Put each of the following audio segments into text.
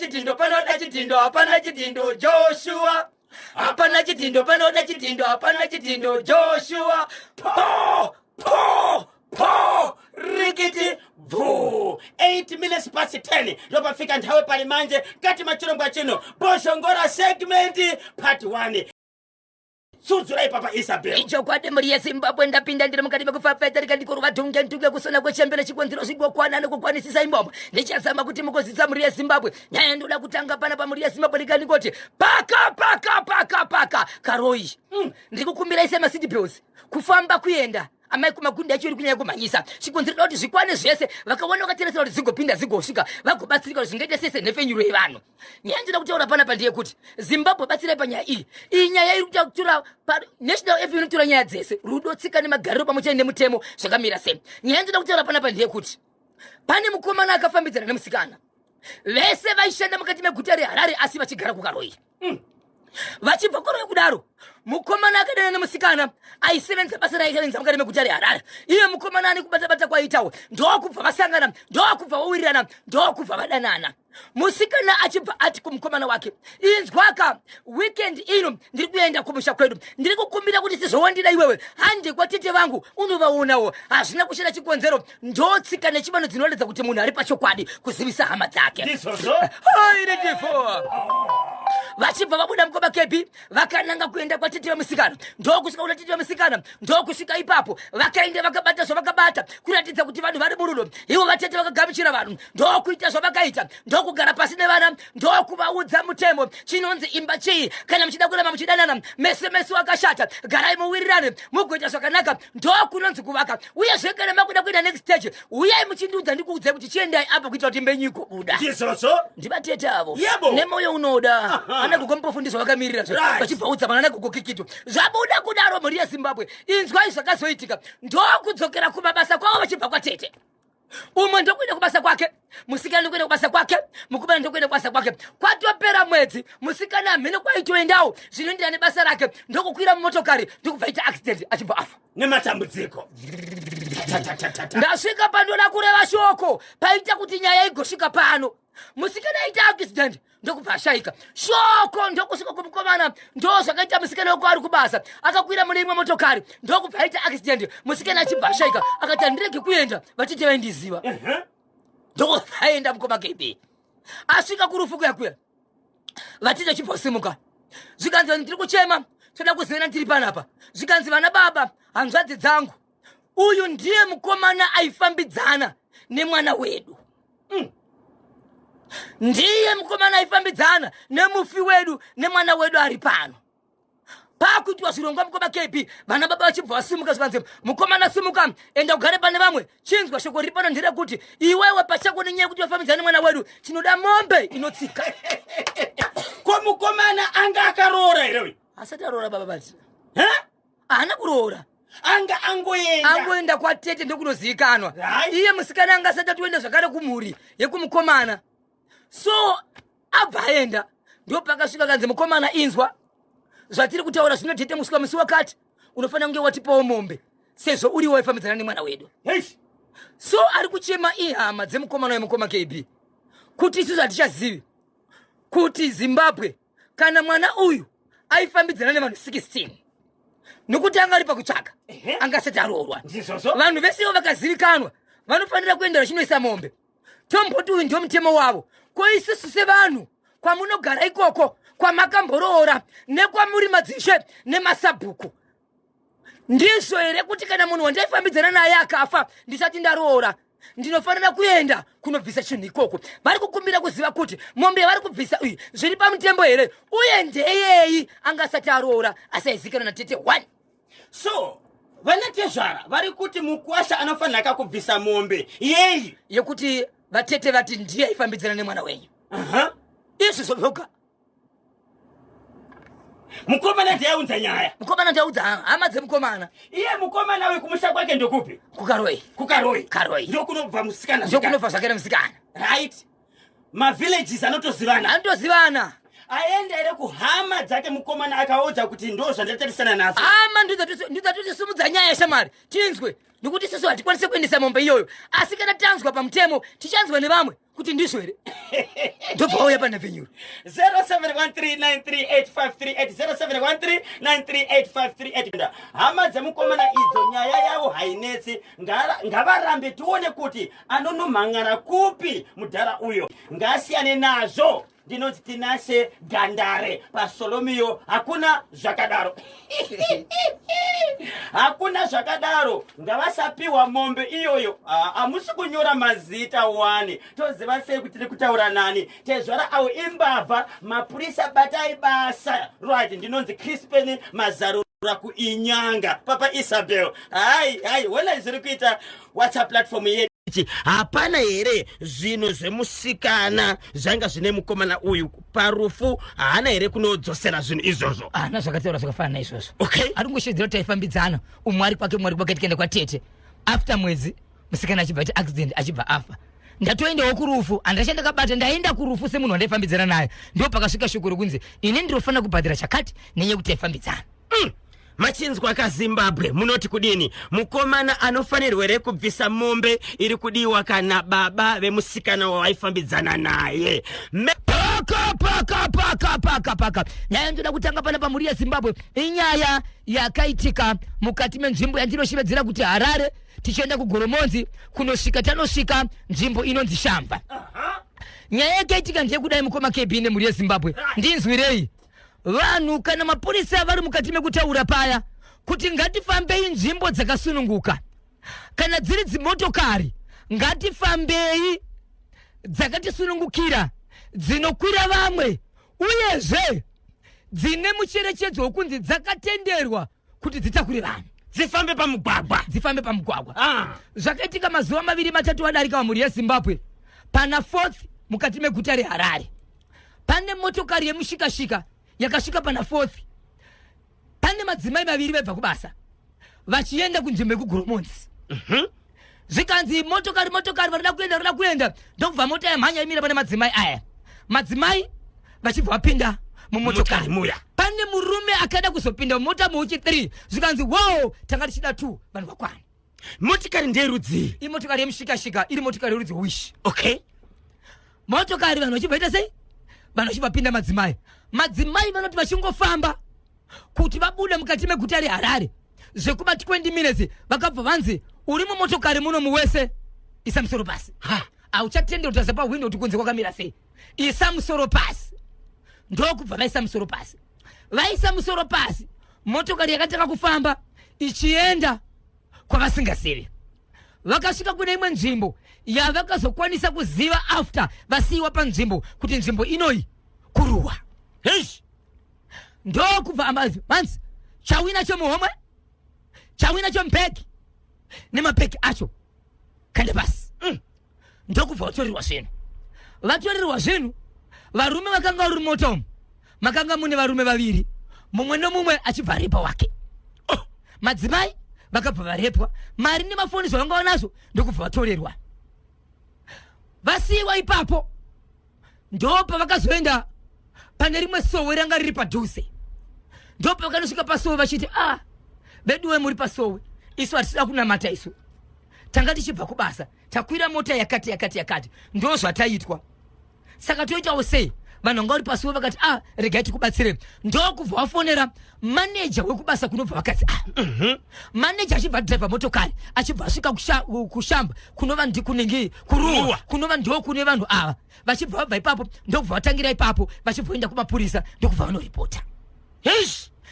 chitindo panoda chitindo hapana chitindo Joshua. Hapana chitindo panoda chitindo hapana chitindo Joshua. Po rikiti vu 8 minutes past 10 lopa fika nthawe pali manje kati machilombo chino Boshongora segment part 1 Suzurai papa Isabel icho kwade muri ya Zimbabwe ndapinda ndiri mukati mekufafeta rikandikuruva dhunge ntunge kusona kwechembere chikonzero zingokwana nekukwanisisa imbombo ndichazama kuti mukozisa muri ya Zimbabwe nyaya ndoda kutanga pana pa muri ya Zimbabwe ndikandikoti paka karoi ndikukumbira ise city bills kufamba kuenda amai kumagundi acho iri kunyanya kumhanyisa chikonzero kuti zvikwane zvese vakaona wakateresera kuti zingopinda zingosvika vagobatsirika kuti zvingaita sese nhefenyuro yevanhu nyaya ndoda kutaura panapa ndiye kuti Zimbabwe batsirai panyaya iyi nyaya iri kuita kutura national FM inotora nyaya dzese rudo tsika nemagariro pamwe nemutemo zvakamira sei nyaya ndoda kutaura panapa ndiye kuti pane mukomana akafambidzana nemusikana vese vaishanda mukati meguta reHarare asi vachigara kukaroi vachibva koroi kudaro mukomana akadana nemusikana aisevenza basa raikavenza mukati meguta reHarare iye mukomana ane kubata kwaitawo ndokubva vasangana ndokubva vawirirana ndokubva vadanana musikana achibva ati kumukomana wake inzwaka weekend ino ndiri kuenda kumusha kwedu ndiri kukumbira kuti sizowandira iwewe handi kwatete vangu unovaonawo hazvina kushira chikonzero ndotsika nechibano dzinoratidza kuti munhu ari pachokwadi kuzivisa hama dzake vachibva vabuda mukoma kepi vakananga kuenda kwatete vemusikana ndokusvika kuna tete vemusikana ndokusvika ipapo vakaenda vakabata zvavakabata kuratidza kuti vanhu vari murudo ivo vatete vakagamuchira vanhu ndokuita zvavakaita ndokugara pasi nevana ndokuvaudza mutemo chinonzi imba chii kana muchida kuramba muchidanana mese wakashata garai muwirirane mugoita zvakanaka ndokunonzi kuvaka uyezve kana makuda kuenda next stage uyai muchindiudza ndikuudzai kuti chiendai apa kuita kuti mbenyiko buda ndivatete avo nemoyo unoda ana kugombofundiswa vakamirira vachibvaudza mana nagogokikitu zvabuda kudaro mhuri yeZimbabwe inzwai zvakazoitika ndokudzokera kumabasa kwavo vachibva kwatete umwe ndokuenda kubasa kwake musikana ndokuenda kubasa kwake mukomana ndokuenda kubasa kwake kwatopera mwedzi musikana hamhene kwaitoendawo zvinoendera nebasa rake ndokukwira mumotokari ndokubvaita accident achibva afa nematambudziko ndasvika pandoda kureva shoko paita kuti nyaya igosvika pano musikana aita accident ndokubva ashayika shoko ndokusvika kumukomana ndo zvakaita musikana wako ari kubasa akakwira mune imwe motokari ndokubva aita accident musikana achibva ashayika akati handirege kuenda vatete vaindiziva ndokubva aenda mukoma kepi asvika kurufu kuyakuya vatete achibvosimuka zvikanzi ndiri kuchema toda kuzivana ndiri panapa zvikanzi vana baba hanzvadzi dzangu uyu ndiye mukomana aifambidzana nemwana wedu ndiye mukomana aifambidzana nemufi wedu nemwana wedu ari pano pakuitwa zvirongwa mukoma kepi vana baba vachibva vasimuka zvikanzi mukomana simuka enda kugare pane vamwe chinzwa shoko riri pano nderekuti iwewe pachako nenyaya yekuti wafambidzana nemwana wedu chinoda mombe inotsika ko mukomana anga akaroora here asati aroora baba bati haana kuroora anga angoenda kwatete ndokunozivikanwa iye musikana anga asati atoenda zvakare kumhuri yekumukomana so abva aenda ndopakasvika kanzi mukomana inzwa zvatiri kutaura zvino tete musika musi wakati unofanira kunge watipawo mombe sezvo uriwo waifambidzana nemwana wedu so ari kuchema ihama dzemukomana wemukoma KB kuti isusu hatichazivi kuti Zimbabwe kana mwana uyu aifambidzana nevanhu 16 nokuti anga ari pakutsvaka anga asati aroorwa vanhu vese ivo vakazivikanwa vanofanira kuendera chinoisa mombe tomboti uyu ndio mutemo wavo ko isusu sevanhu kwamunogara ikoko kwamakamboroora nekwamuri madzishe nemasabhuku ndizvo here kuti kana munhu wandaifambidzana naye akafa ndisati ndaroora ndinofanira kuenda kunobvisa chinhu ikoko vari kukumbira kuziva kuti mombe yavari kubvisa uyu zviri pamutembo here uye ndeyeyi anga asati aroora asaizikana natete 1 so vana tezvara vari kuti mukwasha anofanira kubvisa mombe yeyi yekuti vatete vati ndiye aifambidzana nemwana wenyu izvi zvoga mukomana ndiyaunza nyaya mukomana ndiyaudza hama dzemukomana iye mukomana wekumusha kwake ndokupi kukaroi ndokunobva musikana ndokunobva zvakare musikana right mavillages anotozivana aenda ere kuhama dzake mukomana akaudza kuti ndo zvandatarisana nazo. Ama ndidzatisumudza nyaya shamari tinzwe nekuti isusu hatikwanise kuendesa mombe iyoyo asi kana tanzwa pamutemo tichanzwa nevamwe kuti ndizvo here ndobvauya panavhenyuro 0713938538 0713938538 hama dzemukomana idzo nyaya yavo hainetsi ngavarambe tione kuti anonomhang'ara kupi mudhara uyo ngasiyane nazvo. Ndinoti tinase gandare paSolomio hakuna zvakadaro. Hakuna zvakadaro ngavasapiwa mombe iyoyo. Hamusi kunyora mazita wani toziva sei kuti tiri kutaura nani tezvara awo imbavha mapurisa batai basa right. Ndinonzi Crispin Mazarura kuinyanga Papa Isabel. Hai wala zviri kuita WhatsApp platform yedu hapana here zvino zvemusikana zvanga zvine mukomana uyu parufu haana here kunodzosera zvinhu izvozvo. Hana zvakataura zvakafanana naizvozvo. Okay. Ari kungoshedzera kuti taifambidzana umwari kwake tikaenda kwatete after mwedzi musikana achibva ati accident achibva afa ndatoendawo kurufu andasha ndakabata ndaenda kurufu semunhu wandaifambidzana naye ndo pakasvika shoko rokunzi ine ndinofanira kubhadhira chakati nenyaya kuti taifambidzana. Machinzwa kaZimbabwe munoti kudini mukomana anofanirwa here kubvisa mombe iri kudiwa kana baba vemusikana wawaifambidzana naye. Paka nyaya ndoda kutanga pana pamhuri yeZimbabwe inyaya yakaitika mukati menzvimbo yandinoshevedzera kuti Harare tichienda kuGoromonzi kunosvika tanosvika nzvimbo inonzi Shamva. Nyaya yakaitika ndeyekudai mukoma KB nemhuri yeZimbabwe ndinzwirei vanhu kana mapurisa vari mukati mekutaura paya kuti ngatifambei nzvimbo dzakasununguka kana dziri dzimotokari ngatifambei dzakatisunungukira dzinokwira vamwe uyezve dzine mucherechedzo wokunzi dzakatenderwa kuti dzitakure vanhu dzifambe pamugwagwa. Zvakaitika mazuva 2-3 adarika pamhuri yeZimbabwe pana 4th mukati meguta reHarare pane motokari yemushikashika yakasvika pana 4th pane madzimai 2 vebva kubasa vachienda kunzvimbo yekuGoromonzi. Zvikanzi motokari varida kuenda ndokubva mota yamhanya imira pane madzimai aya madzimai vachibva vapinda mumotokari muya pane murume akada kuzopinda mumota mouchi 3 zvikanzi wow tanga tichida 2 vanhu vakwana. Motikari ndeyerudzi imotokari yemushikashika iri motokari yerudzi Wish. Okay. Motokari vanhu vachibvaita sei vanhu vachibvapinda madzimai vanoti vachingofamba kuti vabude mukati meguta reHarare zvekuba 20 minutes vakabva vanzi uri mumotokari muno muwese isa musoro pasi hauchatendera kutaza pahwindo kuti kunze kwakamira sei isa musoro pasi ndokubva vaisa musoro pasi vaisa musoro pasi motokari yakatanga kufamba ichienda kwavasingazivi vakasvika kune imwe nzvimbo yavakazokwanisa kuziva after vasiyiwa panzvimbo kuti nzvimbo inoyi kuruwa. Ndokubva manzi chawinacho muhomwe chawinacho mubhegi nemabhegi acho kande pasi. Ndokubva vatorirwa zvinhu varume vakanga vari moto makanga mune varume 2 mumwe nomumwe achibva repa wake. Madzimai vakabva varepwa mari nemafoni zvavanga vanazvo ndokubva vatorerwa vasiyiwa ipapo. Ndopa vakazoenda pane rimwe sowe ranga riri padhuze ndopa vakanosvika pasowe vachiti veduwe muri pasowe isu hatisida kunamata isu tanga tichibva kubasa takwira mota yakati ndo zvataitwa saka toitawo sei vanhu vanga vari pasowe vakati regai tikubatsire ndokubva vafonera maneja wekubasa kunobva vakati maneja achibva dhiraivha motokari achibva asvika kushamba kunova ndikunenge kuruwa kunova ndo kune vanhu ava vachibva vabva ipapo ndokubva vatangira ipapo vachibvoenda kumapurisa ndokubva vanoripota.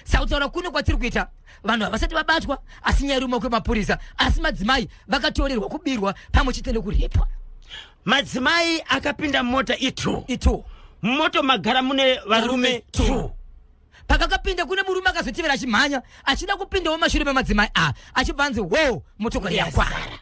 Sautaura kuno kwatiri kuita vanhu havasati vabatwa asi nyaya iri mumaoko emapurisa asi madzimai vakatorerwa kubirwa pamwe chete nekurepwa. Madzimai akapinda mota itu moto magara mune varume 2 pavakapinda kune murume akazotivera achimhanya achida kupindawo mashure memadzimai achibva anzi wo motokari yakwara.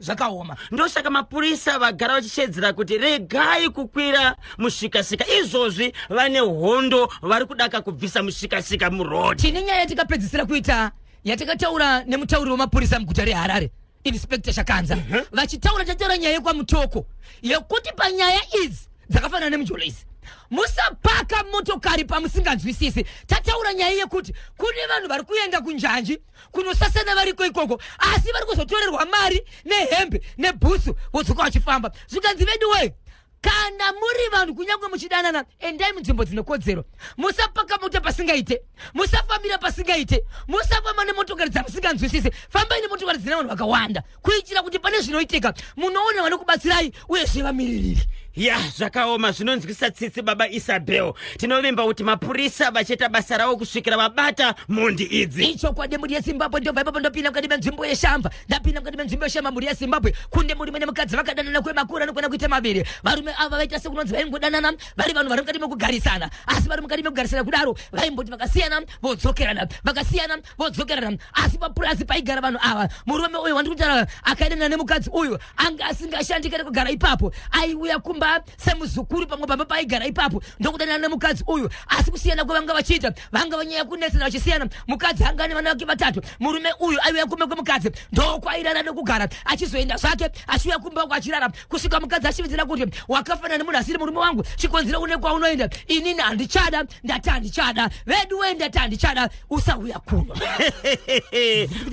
Zvakaoma ndosaka mapurisa vagara vachishedzera kuti regai kukwira mushikashika izvozvi vane hondo vari kudaka kubvisa mushikashika murodi. Tine nyaya yatikapedzisira kuita yatakataura nemutauri wemapurisa muguta reHarare Inspector Shakanza vachitaura nyaya yekwamutoko yekuti panyaya idzi dzakafanana nemujolisi. Musapaka motokari pamusinganzwisisi. Tataura nyaya yekuti kune vanhu vari kuenda kunjanji kunosasana variko ikoko asi vari kuzotorerwa mari nehembe nebhusu vodzoka vachifamba. Zvikanzi vedu we kana muri vanhu kunyange muchidanana endai munzvimbo dzinokodzero. Musapaka mota pasingaite, musafambira pasingaite, musafamba nemotokari dzamusinganzwisisi. Fambai nemotokari dzina vanhu vakawanda kuitira kuti pane zvinoitika munoona vanokubatsirai uye zvevamiririri. Ya zvakaoma zvinonzwisa tsitsi baba Isabel. Tinovimba kuti mapurisa vachita basa ravo kusvikira vabata mundi idzi. Ichokwadi muri yeZimbabwe ndobva ipapo ndopinda mukati menzvimbo yeshamba. Ndapinda mukati menzvimbo yeshamba muri yeZimbabwe kunde muri mene mukadzi vakadanana kwemakuru anokwana kuita maviri. Varume ava vaita sekunonzi vaingodanana vari vanhu vari mukati mekugarisana asi vari mukati mekugarisana kudaro vaimboti vakasiyana vodzokerana vakasiyana vodzokerana asi papurasi paigara vanhu ava murume uyu wandiri kutaura akaendana nemukadzi uyu anga asingashandi kugara ipapo aiuya kumba semuzukuru pamwe baba paigara ipapo ndokudanana nemukadzi uyu asi kusiyana kwavanga vachiita vanga vanyaya kunesana vachisiyana. Mukadzi anga ane vana vake vatatu murume uyu aiuya kumba kwemukadzi ndokwairara nekugara achizoenda zvake achiuya kumba kwachirara kusvika mukadzi achividzira kuti wakafanana nemunhu asiri murume wangu chikonzero une kwaunoenda inini handichada ndati handichada vedu we ndati handichada usauya kuno.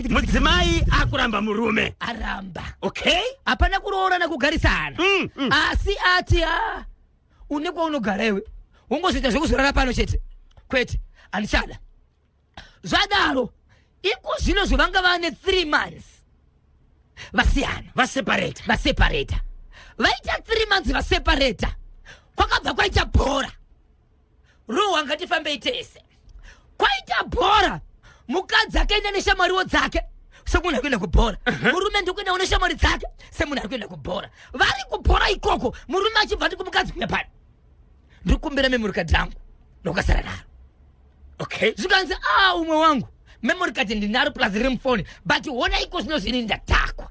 Mudzimai akuramba murume aramba okay hapana kuroorana kugarisana asi ati une kwaunogara iwe ungozoita zvekuzorara pano chete kwete handichada. Zvadaro iko zvino zvovanga vane 3 months vasiyana vaseparata vaita 3 months vaseparata kwakabva kwaita bhora ruwa ngatifambei tese kwaita bhora mukadzi akaenda neshamwariwo dzake semunhu ari kuenda kubhora murume ndikuenda uneshamwari dzake semunhu ari kuenda kubhora vari kubhora ikoko murume achibva ndikumukadzi kuya pano ndiri kukumbira memory card rangu ndokasara naro okay zvikanzi umwe wangu memory card ndinaro plus riri mufoni but hona iko zvino zvini ndatakwa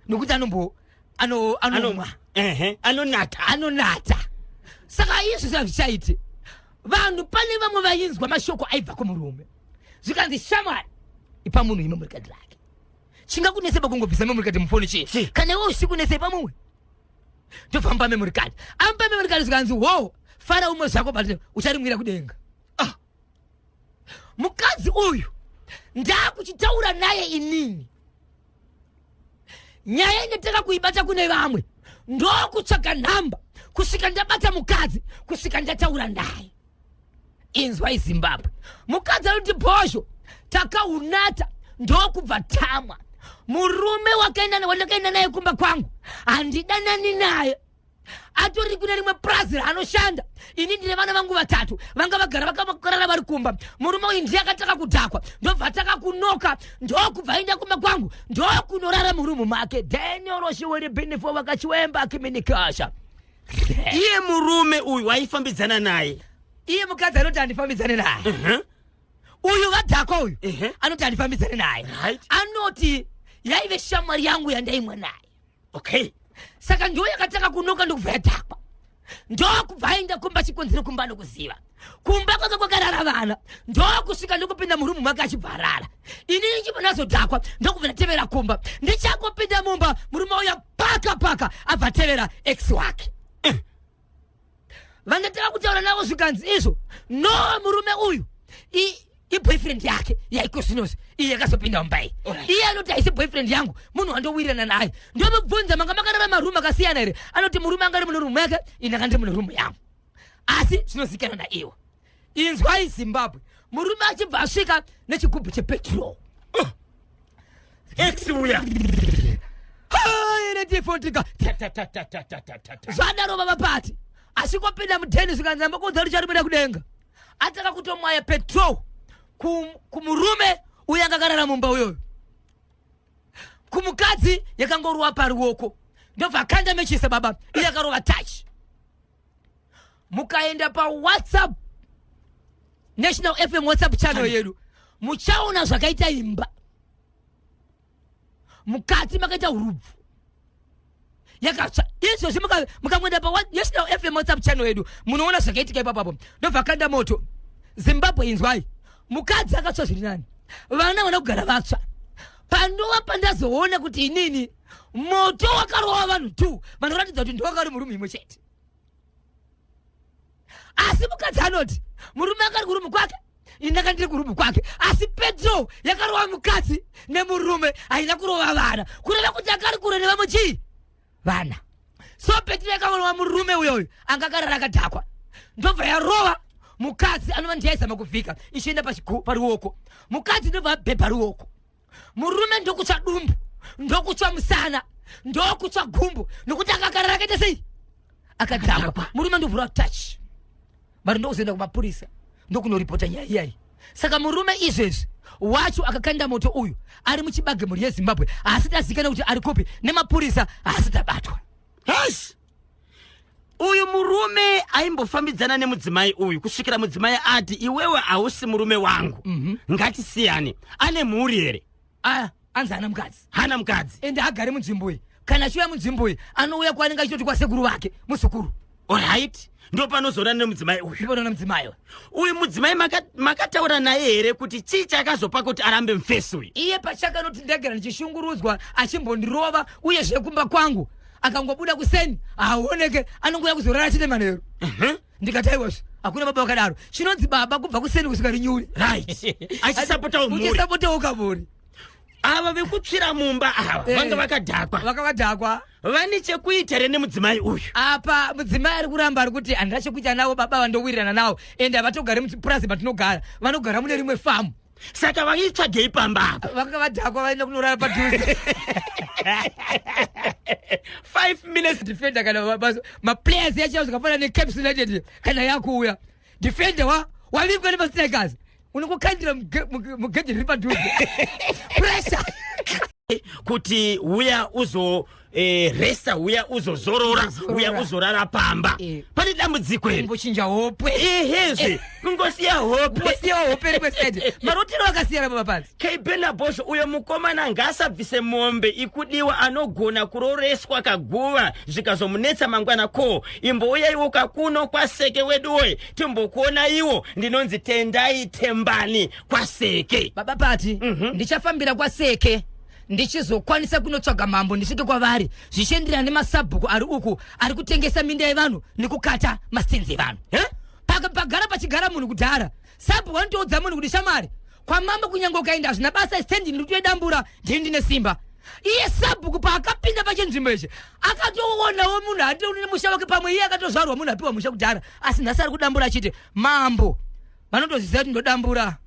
nokuti anomwa anonata saka izvi zvazvichaiti vanhu pane vamwe vainzwa mashoko aibva kumurume zvikanzi shamwari ipa munhu memory card rake chingakunetsa kungobvisa memory card mufoni chii kana iwe usikunetsa pamumwe ndobva memory card ampa memory card zvikanzi wo fara umwe zvako but ucharimwira kudenga. Mukadzi uyu ndakuchitaura naye inini nyaya inotaka kuibata kune vamwe ndokutsvaga nhamba kusvika ndabata mukadzi kusvika ndataura naye. Inzwa iZimbabwe mukadzi anoti bhozho takaunata ndokubva tamwa murume wandakaenda naye kumba kwangu handidanani naye atori kune rimwe purazi raanoshanda ini ndine vana vangu vatatu vanga vagara vakakarara vari kumba murume uyu ndiye akataka kudhakwa ndobva takakunoka ndokubva aenda kumba kwangu ndokunorara murumu make denioroshiweri binifo vakachiwemba kiminikasha. Iye murume uyu waifambidzana naye iye mukadzi anoti handifambidzane naye uyu vadhakwa uyu anoti handifambidzane naye anoti yaive shamwari yangu yandaimwa naye okay saka ndo yakataka kunoka ndokubva yadhakwa ndokubva aenda kumba chikonzero kumba nokuziva kumba kwake kwakarara vana ndokusvika ndokupinda murumu make achibva arara inini chibva nazodhakwa ndokubva ndatevera kumba ndichangopinda mumba murume uya paka abva atevera ex wake vandataka kutaura navo zvikanzi izvo no murume uyu iboyfriend yake yaiko zvinozi iye yakazopinda mumbai iye anoti haisi boyfriend yangu munhu wandowirirana naye ndomubvunza manga makarara marumu akasiyana here anoti murume anga ari mune rumu yake ine anga ndiri mune rumu yangu asi zvinozikana naiwo. Inzwa iZimbabwe murume achibva asvika nechigubhu chepetrol ex uya inetifondika zvadaro vava pati asvikopinda mudheni zvikanzi ambakonza uri charimira kudenga ataka kutomwaya petrol kumurume uyo akakarara mumba uyoyo kumukadzi yakangorova paruoko ndobva akanda mechisa baba iye akarova touch. Mukaenda pa WhatsApp National FM WhatsApp channel yedu muchaona zvakaita imba mukati makaita urubvu yakatsva izvozvi mukamwenda pa National FM WhatsApp channel yedu munoona zvakaitika ipapo ndobva akanda moto. Zimbabwe inzwai mukadzi akatsva zviri nani vana vana kugara vatsva pandova pandazoona kuti inini moto wakarova vanhu 2 vanoratidza kuti ndovakari murumu imwe chete asi mukadzi anoti murume akari kurumu kwake inaka ndiri kurumu kwake asi Petro yakarova mukadzi nemurume haina kurova vana kureva kuti akari kure nevamuchii vana so Petro yakarova murume uyoyo anga akarara akadhakwa ndobva yarova mukadzi anova ndiyaizama kuvhika ichienda paruoko mukadzi ndobva abhebha ruoko murume ndokutsva dumbu ndokutsva musana ndokutsva gumbo nokuti akakarara akaita sei akadhakwa murume ndovhura touch vari ndokuzoenda kumapurisa ndokunoripota nyaya iyayi saka murume izvezvi wacho akakanda moto uyu ari muchibage mhuri yeZimbabwe asi tazikana kuti ari kupi nemapurisa asi tabatwa. Yes. Uyu murume aimbofambidzana nemudzimai uyu kusvikira mudzimai ati iwewe hausi murume wangu. Ngatisiyane. Ane mhuri here? Anzi hana mukadzi ende agare munzvimbo iyi kana achiuya munzvimbo iyi anouya kwaanenge achitoti kwasekuru vake muzukuru. Alright. Ndo panozorana nemudzimai uyu. Ndipona nemudzimai uyu mudzimai makataura naye here kuti chii chakazopa kuti arambe mufesi uyu? Iye pachakanoti ndegera ndichishungurudzwa achimbondirova uye zvekumba kwangu akangobuda kuseni aoneke anongoya kuzorara achite manheru. Ndikati aiwazve hakuna baba wakadaro chinonzi baba kubva kuseni kusvika rinyuri. Right. Achisapotawo mhuri. Uchisapotawo kamhuri. Ava vekutsvira mumba ava vanga vakadhakwa vane chekuita here nemudzimai uyu? Apa mudzimai ari kuramba ari kuti handina chekuita navo baba vandowirirana navo ende havatogari mupurazi matinogara vanogara mune rimwe famu saka vaitsvagei pamba apa vanga vadhakwa vaenda kunorara padhuze. 5 minutes defender kana maplayers yacho zvakafanana neCaps United kana yakuuya defender wavigwa nemastrikers unongokandira mugedhi riri padhuze pressure kuti uya uzo resa uya uzozorora uya uzorara pamba pane dambudziko here mbochinja hope hezve kungosiya hope rimwe side marotero akasiyana papanzi. Kbena Bosho uyo mukomana ngaasabvise mombe ikudiwa anogona kuroreswa kaguva zvikazomunetsa mangwana ko imbouyaiwo kakuno kwaseke weduwe timbokuona iwo ndinonzi tendai tembani kwaseke baba pati ndichafambira kwaseke ndichizokwanisa kunotsvaga mambo ndisvike kwavari zvichienderana nemasabhuku ari uku ari kutengesa minda yevanhu nekukata mastenzi evanhu. Pagara pachigara munhu kudhara sabhuku anotoudza munhu kuti shamari kwamamba kunyange ukaenda hazvina basa stendi ndinotoedambura ndini ndine simba. Iye sabhuku paakapinda pachinzvimbo ichi akatoonawo munhu atione musha wake pamwe iye akatozvarwa munhu apiwa musha kudhara asi nhasi ari kudambura achiti mambo vanotoziva kuti ndodambura.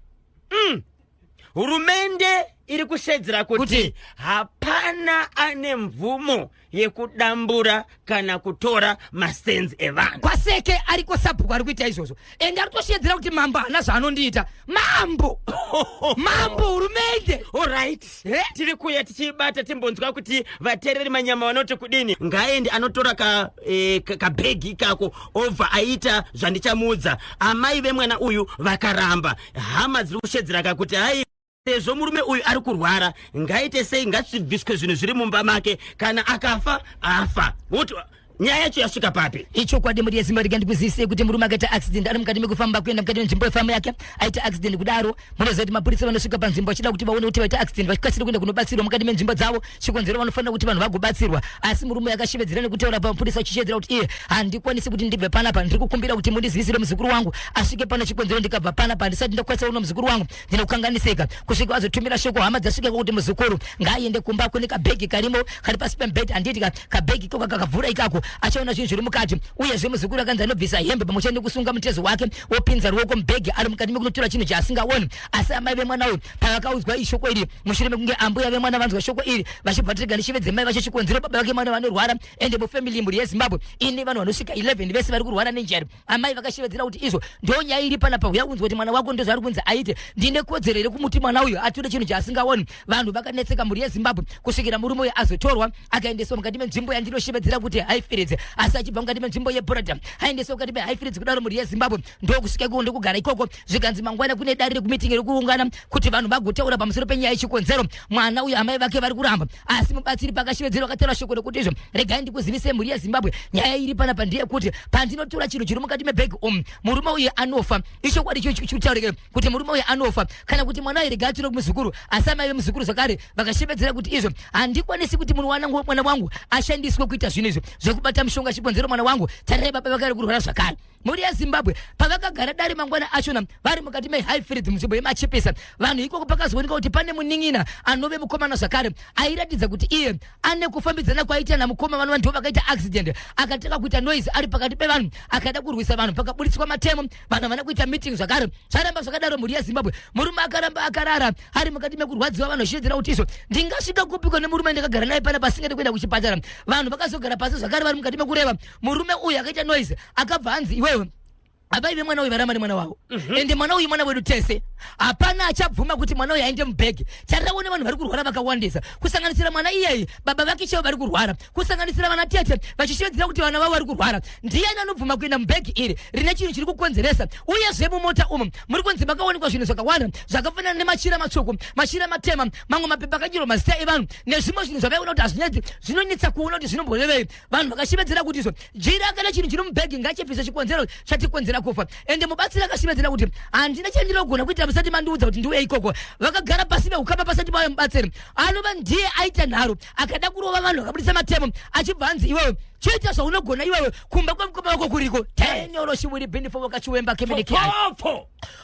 Hurumende iri kushedzera kuti hapana ane mvumo yekudambura kana kutora mastenzi evanhu. Kwaseke ariko sabhuku ari kuita izvozvo ende ari kutoshedzera kuti mambo hana zvaanondiita. Mambo hurumende. Alright. Tiri kuya tichibata timbonzwa kuti vateereri manyama vanoti kudini ngaende anotora kabhegi kako obva aita zvandichamuudza. Amai vemwana uyu vakaramba hama dziri kushedzera kuti hai sezvo murume uyu ari kurwara ngaite sei ngachibviswe zvinhu zviri mumba make kana akafa afa. Nyaya yacho yasvika papi? Ichokwadi muri yeZimbabwe ndikuzise kuti murume akaita accident ari mukati mekufamba kuenda mukati menzvimbo yefamu yake aita accident kudaro munoziva kuti mapurisa vanosvika panzvimbo vachida kuti vaone kuti vaita accident vachikasira kuenda kunobatsirwa mukati menzvimbo dzavo chikonzero vanofanira kuti vanhu vagobatsirwa asi murume akashevedzera nekutaura pamapurisa achishedzera kuti iye handikwanisi kuti ndibve panapa ndiri kukumbira kuti mundizivisire muzukuru wangu asvike pano chikonzero ndikabva panapa handisati ndakwanisa kuona muzukuru wangu ndine kukanganisika kusvika vazotumira shoko hama dzasvika kuti muzukuru ngaaende kumba kune kabhegi karimo kari pasi pemubhedha handiti kabhegi koko kakavhura ikako achaona zvinhu zviri mukati uyezve muzukuru akanzi anobvisa hembe pamwe chete nekusunga mutezo wake wopinza ruoko mubhegi ari mukati mekunotora chinhu chaasingaoni asi amai vemwana uyu pavakaudzwa ishoko iri mushure mekunge ambuya vemwana vanzwa shoko iri vachibvatirika neshevedzemai vachichikonzero baba vake mwana vanorwara ende mufamily mhuri yeZimbabwe ine vanhu vanosvika 11 vese vari kurwara nenjere. Amai vakashevedzera kuti izvo ndo nyaya iri panapa uya kunzwa kuti mwana wako ndozvaari kunzi aite ndine kodzero here kumuti mwana uyu atore chinhu chaasingaoni. Vanhu vakanetseka mhuri yeZimbabwe kusvikira murume uyu azotorwa akaendeswa mukati menzvimbo yandinoshevedzera kuti haifiridze asi achibva mukati menzvimbo yeBoredom aendeswa mukati meHighfields kudaro mhuri yeZimbabwe ndokusvika ikoko ndokugara ikoko zvikanzi mangwana kune dare rekumitingi rekuungana kuti vanhu vagotaura pamusoro penyaya yechikonzero. Mwana uyu amai vake vari kuramba asi mubatsiri pakashevedzera akataura shoko rekuti izvo regai ndikuzivise mhuri yeZimbabwe nyaya iri panapa ndeyekuti pandinotora chinhu chiri mukati mebhegi murume uyu anofa. Ichokwadi chitaurike kuti murume uyu anofa kana kuti mwana uyu regai atore kumuzukuru asi amai vemuzukuru zvakare vakashevedzera kuti izvo handikwanisi kuti mwana wangu ashandiswe kuita zvinhu izvo kubata mshonga chikonzero mwana wangu tareba pavakari kurwara zvakare muri yaZimbabwe pavakagara dare mangwana achona vari mukati meHighfields munzvimbo yemachipisa vanhu ikoko pakazooneka kuti pane munin'ina anove mukomana zvakare airatidza kuti iye ane kufambidzana kwaita namukoma vanhu ndivo vakaita accident akataka kuita noise ari pakati pevanhu akada kurwisa vanhu pakaburitswa matemo vanhu vana kuita meeting zvakare zvaramba zvakadaro muri yaZimbabwe murume akaramba akarara ari mukati mekurwadziwa vanhu zviedzera kuti izvo ndingasvika kupiko nemurume ndakagara naye pana pasingadi kuenda kuchipatara vanhu vakazogara pasi zvakare vari mukati mekureva murume uyu akaita noise akabva hanzi iwewe abaive mwana uyu varama nemwana wavo ende mwana uyu mwana wedu tese hapana achabvuma kuti mwana uyu aende mubhegi tariraone vanhu vari kurwara vakawandisa kusanganisira mwana iyeyi baba vake chaivo vari kurwara kusanganisira vana tete vachishevedzera kuti vana vavo vari kurwara ndiani anobvuma kuenda mubhegi iri rine chinhu chiri kukonzeresa uyezve mumota umu muri kunzi makaonekwa zvinhu zvakawanda zvakafanana nemachira matsvuku machira matema mamwe mapepa akanyirwa mazita evanhu nezvimwe zvinhu zvavaiona kuti hazvinetsi zvinonetsa kuona kuti zvinomborevei vanhu vakashevedzera kuti izvo jira kana chinhu chiri mubhegi ngachipisa chikonzero chatikonzera kufa ende mubatsira akashevedzera kuti handina chandinogona kuitira musati mandiudza kuti ndiwe ikoko vakagara pasi veukapa pasati pavo mubatsiri anova ndiye aita nharo akada kurova vanhu vakabudisa matemo achibva hanzi iwewe chiita zvaunogona iwewe kumba kwemukoma wako kuriko tenyoro chiwiri bhinifo wakachiwemba kemenekiyai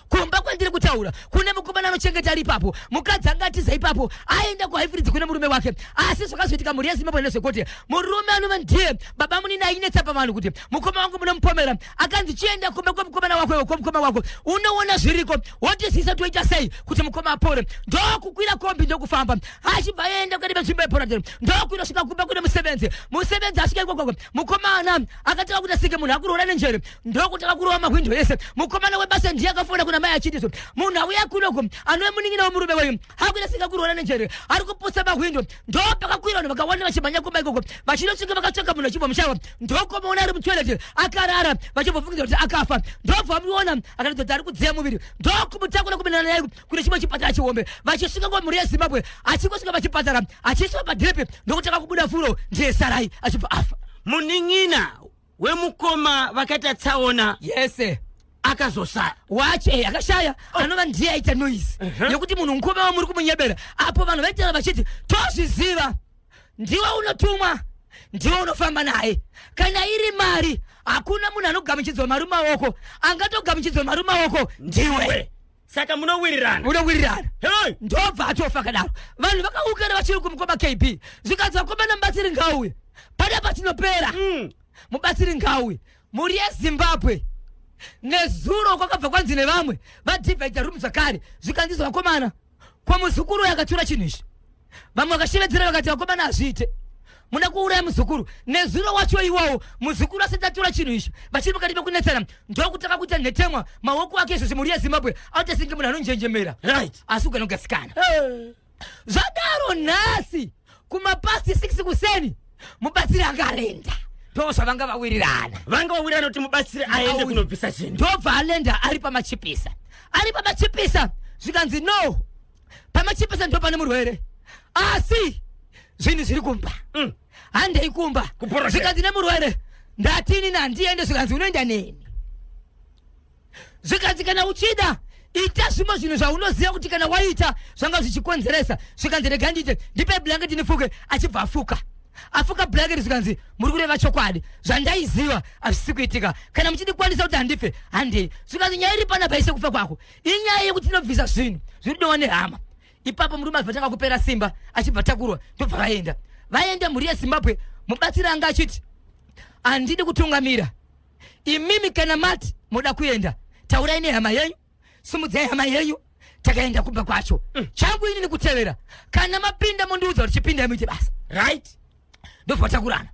kumba kwandiri kutaura kune mukomana anochengeta ari ipapo mukadzi angatiza ipapo aenda kuHighfields kune murume wake asi zvakazoitika muri yaZimbabwe nezvekuti murume anova ndiye baba munini ainetsa pavanhu kuti mukoma wangu munomupomera akanzi chienda kumba kwemukomana wako kwemukoma wako unoona zviriko wotizisa toita sei kuti mukoma apore ndokukwira kombi ndokufamba achibva aenda kukati penzvimbo yeporatero ndokuino svika kumba kune musevenzi asvika ikoko mukomana akataka kuti asike munhu akurora nenjere ndokutaka kurova mahwindo ese mukomana webasa ndiye akafonda kuna mai achitiso munhu auya kunoko anove munin'ina wemurume wenyu akuita sika kurora nenjere ari kupusa mahwindo ndopakakwira vanhu vakawanda vachimhanya kumba ikoko vachinosvika vakatsvaka munhu achibva mushava ndokomaona ari mutoileti akarara vachibvofungidza kuti akafa ndobva muona akaratidza kuti ari kudziya muviri ndokumutakura kumenana naye kune chimwe chipatara chihombe vachisvika kumuri yeZimbabwe achingosvika pachipatara achiiswa padhirepi ndokutaka kubuda furo ndiye sarai achibva afa munin'ina wemukoma vakaita tsaona yese akazoshaya wache akashaya anova ndiye aita noise yekuti munhu mukoma wamuri kumunyebera apo vanhu vaitara vachiti tozviziva ndiwe unotumwa ndiwe unofamba naye kana iri mari hakuna munhu anogamuchidzwa mari maoko angatogamuchidzwa mari maoko ndiwe saka munowirirana ndobva atofa kadaro vanhu vakaukana vachiri kumukoma KB zvikanzi vakomana mubatsiri ngauye pada patinopera mubatsiri ngauye muri yeZimbabwe nezuro kwakabva kwanzi nevamwe vadivhaita rumu zvakare zvikanzizwa vakomana kwamuzukuru akatura chinhu ichi vamwe vakashevedzera vakati vakomana hazviite muna kuuraya muzukuru nezuro wacho iwowo muzukuru asati atura chinhu ichi vachiri pakati pekunetsana ndokutaka kuita nhetemwa maoko ake izvozvi muri yeZimbabwe autasinge munhu anonjenjemera asi uganogasikana zvadaro nhasi kumapasi 6 kuseni mubatsiri angarenda ndozvavanga vawirirana kuti mubatsiri aende kunobvisa chinhu ndobva alenda ari pamachipisa zvikanzi no pamachipisa ndo pane murwere asi zvinhu zviri kumba handei kumba zvikanzi nemurwere ndatini nandiende zvikanzi unoenda neni zvikanzi kana uchida ita zvimwe zvinhu zvaunoziva kuti kana waita zvanga zvichikonzeresa zvikanzi rega ndiite ndipe blanketi nifuke achibva afuka blanketi zvikanzi muri kureva chokwadi zvandaiziva hazvisi kuitika kana muchindikwanisa kuti handife handei zvikanzi nyaya iri pana paise kufa kwako inyaya yekuti inobvisa zvinhu zviridowa nehama ipapo murume azva tanga kupera simba achibva takurwa ndobva vaenda muri yeZimbabwe mubatsiri anga achiti handidi kutungamira imimi kana mati muda kuenda taurai nehama yenyu simudzai hama yenyu takaenda kumba kwacho changu ini nikutevera kana mapinda mundiudza kuti chipinda muite basa ndobva takurana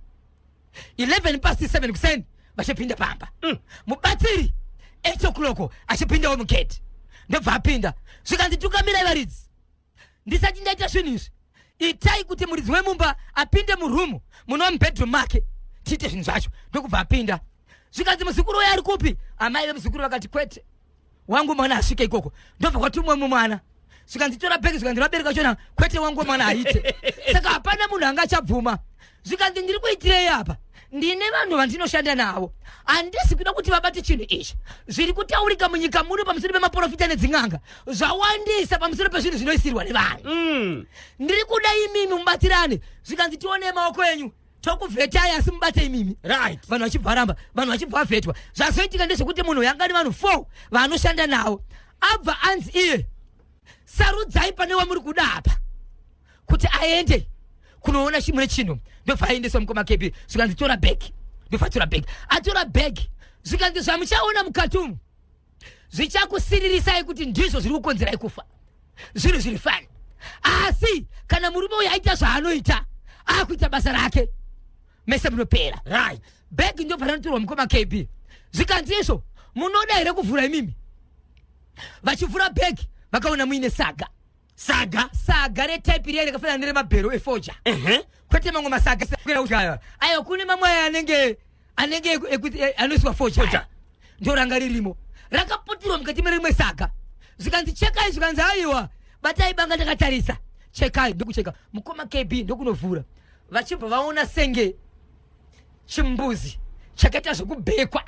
7:11 kuseni vachipinda pamba mubatsiri 8 o'clock achipindawo mugedhi ndobva apinda zvikanzi tungamira varidzi ndisati ndaita zvinhu izvi itai kuti muridzi wemumba apinde murumu munova mubhedroom make tiite zvinhu zvacho ndokubva apinda zvikanzi muzukuru uyo ari kupi amai vemuzukuru vakati kwete wangu mwana asvike ikoko ndobva kwatumwe mumwana zvikanzi tora bhegi zvikanzi vabereka chona kwete wangu mwana aite saka hapana munhu angachabvuma zvikanzi ndiri kuitirei apa ndine vanhu vandinoshanda navo handisi kuda kuti vabate chinhu ichi zviri kutaurika munyika muno pamusoro pemaprofita nedzin'anga zvawandisa pamusoro pezvinhu zvinoisirwa nevanhu ndiri kuda imimi mubatsirane zvikanzi tionei maoko enyu tokuvhetaya asimbate imimi Right. vanhu vachibvaramba vanhu vachibvavhetwa zvazoitika ndezvekuti munhu yanga ni vanhu 4 vanoshanda nawo abva anzi iye sarudzai pane wamuri kuda apa kuti aende kunoona chimwe chino ndobva aendeswa mukoma kepi zvikanzi tora bhegi ndobva tora bhegi atora bhegi zvikanzi zvamuchaona mukatumu zvichakusiririsai kuti ndizvo zviri kukonzerai kufa zvinhu zviri fani asi kana murume uyu aita zvaanoita akuita basa rake mese munopera Right. bhegi ndobva ranotorwa mukoma kepi zvikanzi izvo munoda here kuvhura imimi vachivhura bhegi vakaona muine saga retype riya rakafanana neremabhero efoja kwete mamwe masaga ayo kune mamwe anenge anoiswa foja ndo ranga ririmo rakaputirwa mukati merimwe saga zvikanzi chekai zvikanzi aiwa batai banga ndakatarisa chekai ndokucheka mukoma KB ndokunovhura vachibva vaona senge chimbuzi chakaita zvokubhekwa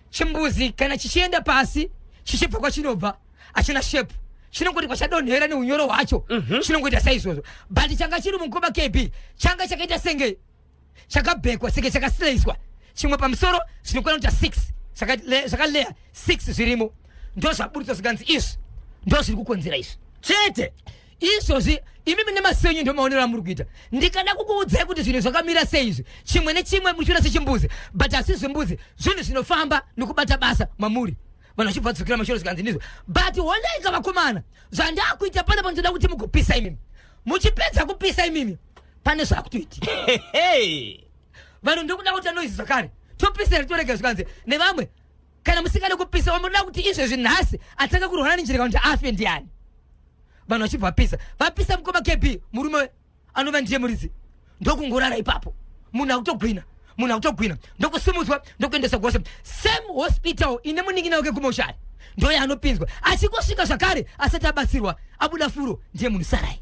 chimbuzi kana chichienda pasi chichibva kwachinobva achina shepu chinongoti kwachadonhera neunyoro hwacho chinongoita saizvozvo but changa chiri mukoma KB changa chakaita senge chakabhekwa senge chakasileiswa chimwe pamusoro zvinokwana kuita 6 zvakaleya 6 zvirimo ndo zvaburitsa zvikanzi izvi ndo zviri kukonzera izvi chete izvozvi imimi nemasenyu ndo maonero amuri kuita ndikada kukuudzai kuti zvinhu zvakamira seizvi chimwe nechimwe muchiona sechimbuzi but asi zvimbuzi zvinhu zvinofamba nekubata basa mamuri vanhu vachibva dzokera mashoro zvikanzi ndizvo but honai kavakomana zvandakuita pana panotoda kuti mugopisa imimi muchipedza kupisa imimi pane zvakutoiti vanhu ndikuda kuti anoizi zvakare topisere torega zvikanzi nevamwe kana musikade kupisa wamunoda kuti izvezvi nhasi atanga kurwana nenjira kuti afe ndiani vanhu vachibva vapisa mukoma KB murume anova ndiye muridzi ndokungorara ipapo munhu akutogwina ndokusumudzwa ndokuendesa kuhosha same hospital ine munin'ina wake kumoshari ndoye anopinzwa achingosvika zvakare asati abatsirwa abuda furo ndiye munhu sarai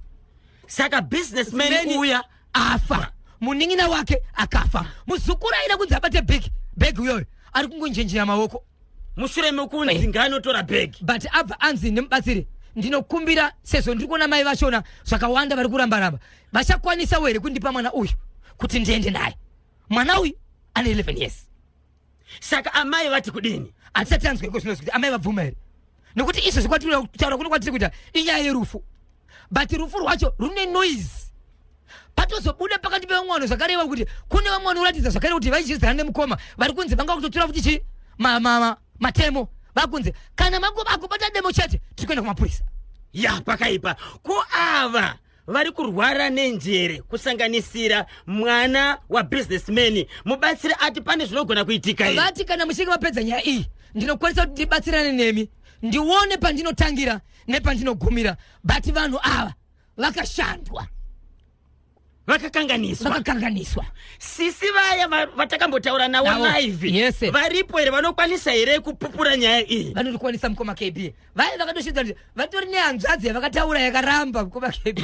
saka businessman uya afa munin'ina wake akafa muzukuru aida kunzi abate bhegi uyoyo ari kungonjenjera maoko mushure mekunzi ngaanotora bhegi but abva anzi nemubatsiri ndinokumbira sezvo ndiri kuona mai vachona zvakawanda vari kuramba vachakwanisa here kundipa mwana uyu kuti ndiende naye mwana uyu ane 11 years saka amai vati kudini hatisati anzwa iko zvinozi kuti amai vabvuma here nekuti izvo zvikwataura kuno kwatiri kuita inyaya yerufu but rufu rwacho rune noise patozobuda pakati pevamwano zvakareva kuti kune vamwe vanoratidza zvakare kuti vaichizana nemukoma vari kunzi vanga kutotora kuti chi matemo vakunzi kana mangoma akubata demo chete tiri kuenda kumapurisa ya pakaipa ko ava vari kurwara nenjere kusanganisira mwana wa businessman mubatsiri ati pane zvinogona kuitika here vati kana muchinge vapedza nyaya iyi ndinokwanisa kuti ndibatsirane nemi ndione pandinotangira nepandinogumira but vanhu ava vakashandwa vakakanganiswa sisi vaya vatakambotaura nawo live yes varipo here vanokwanisa here kupupura nyaya iyi vanokwanisa mukoma KB vaya vakatoshidza kuti vatori nehanzvadzi yavakataura yakaramba mukoma KB